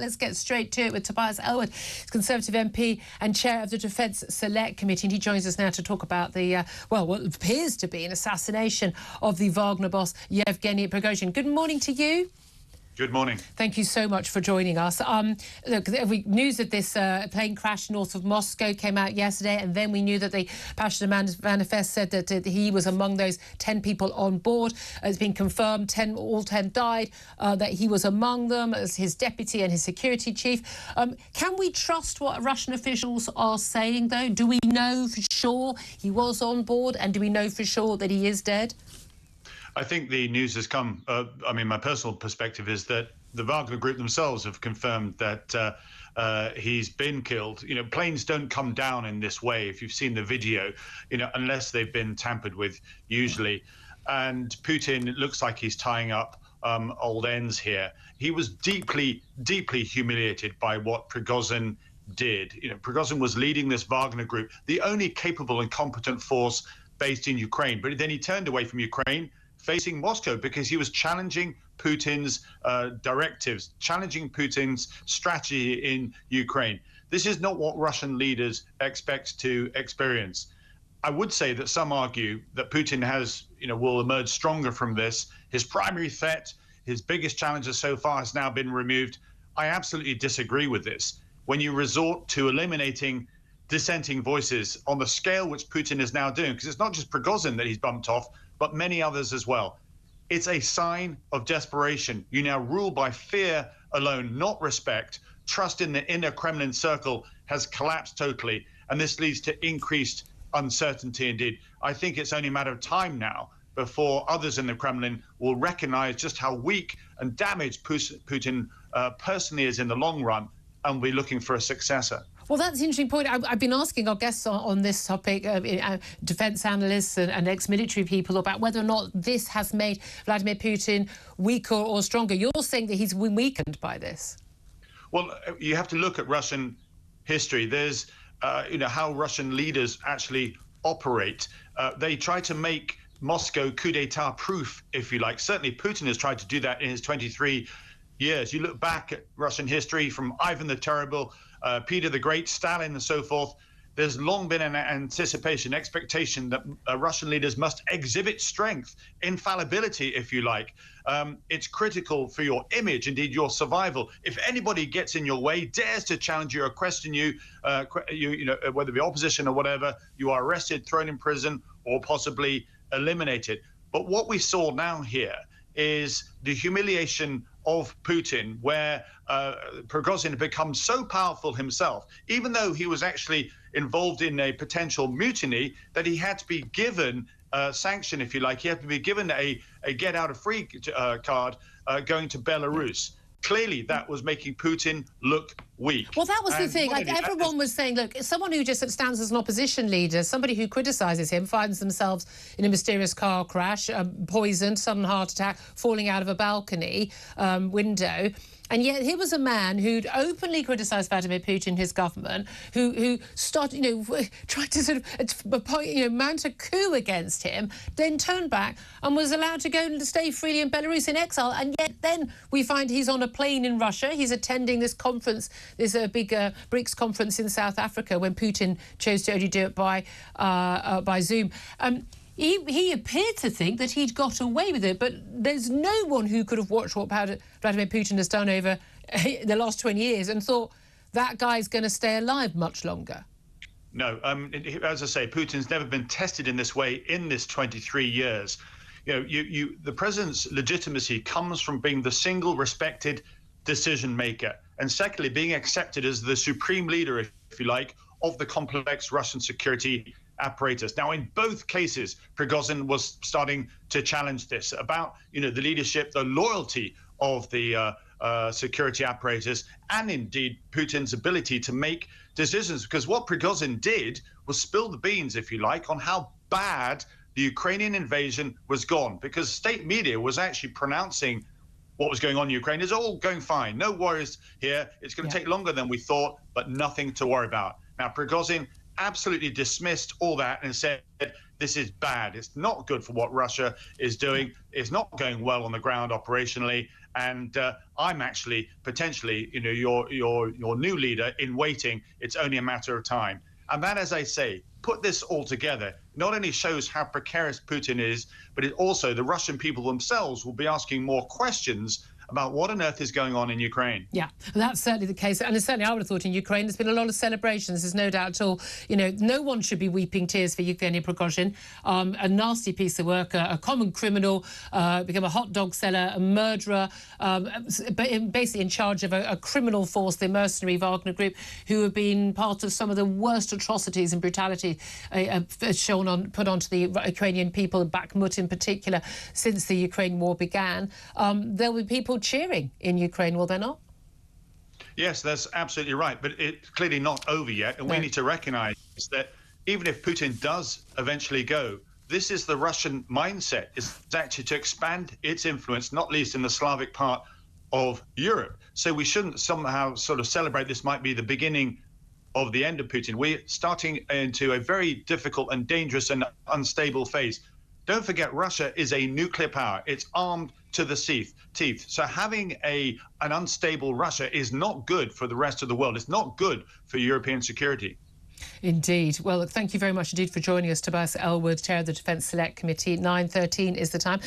Let's get straight to it with Tobias Ellwood, Conservative MP and Chair of the Defence Select Committee. And he joins us now to talk about the, what appears to be an assassination of the Wagner boss, Yevgeny Prigozhin. Good morning to you. Good morning. Thank you so much for joining us. Look, news of this plane crash north of Moscow came out yesterday, and then we knew that the Passion Manifest said that he was among those 10 people on board. It's been confirmed all 10 died, that he was among them as his deputy and his security chief. Can we trust what Russian officials are saying, though? Do we know for sure he was on board, and do we know for sure that he is dead? I think the news has come, my personal perspective is that the Wagner group themselves have confirmed that he's been killed. You know, planes don't come down in this way, if you've seen the video, unless they've been tampered with, usually. And Putin, it looks like he's tying up old ends here. He was deeply, deeply humiliated by what Prigozhin did. Prigozhin was leading this Wagner group, the only capable and competent force based in Ukraine. But then he turned away from Ukraine, facing Moscow, because he was challenging Putin's directives, challenging Putin's strategy in Ukraine. This is not what Russian leaders expect to experience. I would say that some argue that Putin will emerge stronger from this. His primary threat, his biggest challenger so far, has now been removed. I absolutely disagree with this. When you resort to eliminating dissenting voices on the scale which Putin is now doing, because it's not just Prigozhin that he's bumped off, but many others as well. It's a sign of desperation. You now rule by fear alone, not respect. Trust in the inner Kremlin circle has collapsed totally, and this leads to increased uncertainty indeed. I think it's only a matter of time now before others in the Kremlin will recognize just how weak and damaged Putin personally is in the long run, and be looking for a successor. Well, that's an interesting point. I've been asking our guests on this topic, defence analysts and ex-military people, about whether or not this has made Vladimir Putin weaker or stronger. You're saying that he's been weakened by this. Well, you have to look at Russian history. There's, how Russian leaders actually operate. They try to make Moscow coup d'etat proof, if you like. Certainly Putin has tried to do that in his 23 years. You look back at Russian history from Ivan the Terrible, Peter the Great, Stalin, and so forth. There's long been an expectation that Russian leaders must exhibit strength, infallibility, if you like. It's critical for your image, indeed your survival. If anybody gets in your way, dares to challenge you or question you, whether it be opposition or whatever, you are arrested, thrown in prison, or possibly eliminated. But what we saw now here is the humiliation of Putin, where Prigozhin had become so powerful himself, even though he was actually involved in a potential mutiny, that he had to be given sanction, if you like. He had to be given a get-out-of-free card going to Belarus. Clearly, that was making Putin look weak. Well, that was the thing. Everyone was saying, look, someone who just stands as an opposition leader, somebody who criticises him, finds themselves in a mysterious car crash, poisoned, sudden heart attack, falling out of a balcony window. And yet here was a man who'd openly criticised Vladimir Putin, his government, who started, tried to sort of, mount a coup against him, then turned back and was allowed to go and stay freely in Belarus in exile. And yet then we find he's on a plane in Russia. He's attending this conference, this big BRICS conference in South Africa, when Putin chose to only do it by Zoom. He appeared to think that he'd got away with it, but there's no one who could have watched what Vladimir Putin has done over the last 20 years and thought that guy's going to stay alive much longer. No, as I say, Putin's never been tested in this way in this 23 years. The president's legitimacy comes from being the single respected decision maker, and secondly, being accepted as the supreme leader, if you like, of the complex Russian security apparatus. Now, in both cases, Prigozhin was starting to challenge this about, the leadership, the loyalty of the security apparatus, and indeed Putin's ability to make decisions. Because what Prigozhin did was spill the beans, if you like, on how bad the Ukrainian invasion was gone. Because state media was actually pronouncing what was going on in Ukraine is all going fine. No worries here. It's going to take longer than we thought, but nothing to worry about. Now, Prigozhin absolutely dismissed all that and said, this is bad. It's not good for what Russia is doing. It's not going well on the ground operationally. And I'm actually potentially, your new leader in waiting. It's only a matter of time. And that, as I say, put this all together, not only shows how precarious Putin is, but it also, the Russian people themselves will be asking more questions about what on earth is going on in Ukraine. Yeah, that's certainly the case. And certainly I would have thought in Ukraine there's been a lot of celebrations. There's no doubt at all. No one should be weeping tears for Yevgeny Prigozhin, a nasty piece of work, a common criminal, become a hot dog seller, a murderer, basically in charge of a criminal force, the mercenary Wagner group, who have been part of some of the worst atrocities and brutality put onto the Ukrainian people, Bakhmut in particular, since the Ukraine war began. There will be people cheering in Ukraine, will there not? Yes, that's absolutely right. But it's clearly not over yet. And we need to recognize that even if Putin does eventually go, this is the Russian mindset, is actually to expand its influence, not least in the Slavic part of Europe. So we shouldn't somehow sort of celebrate this might be the beginning of the end of Putin. We're starting into a very difficult and dangerous and unstable phase. Don't forget, Russia is a nuclear power. It's armed to the teeth. So having an unstable Russia is not good for the rest of the world. It's not good for European security. Indeed. Well, look, thank you very much indeed for joining us, Tobias Ellwood, Chair of the Defence Select Committee. 9:13 is the time.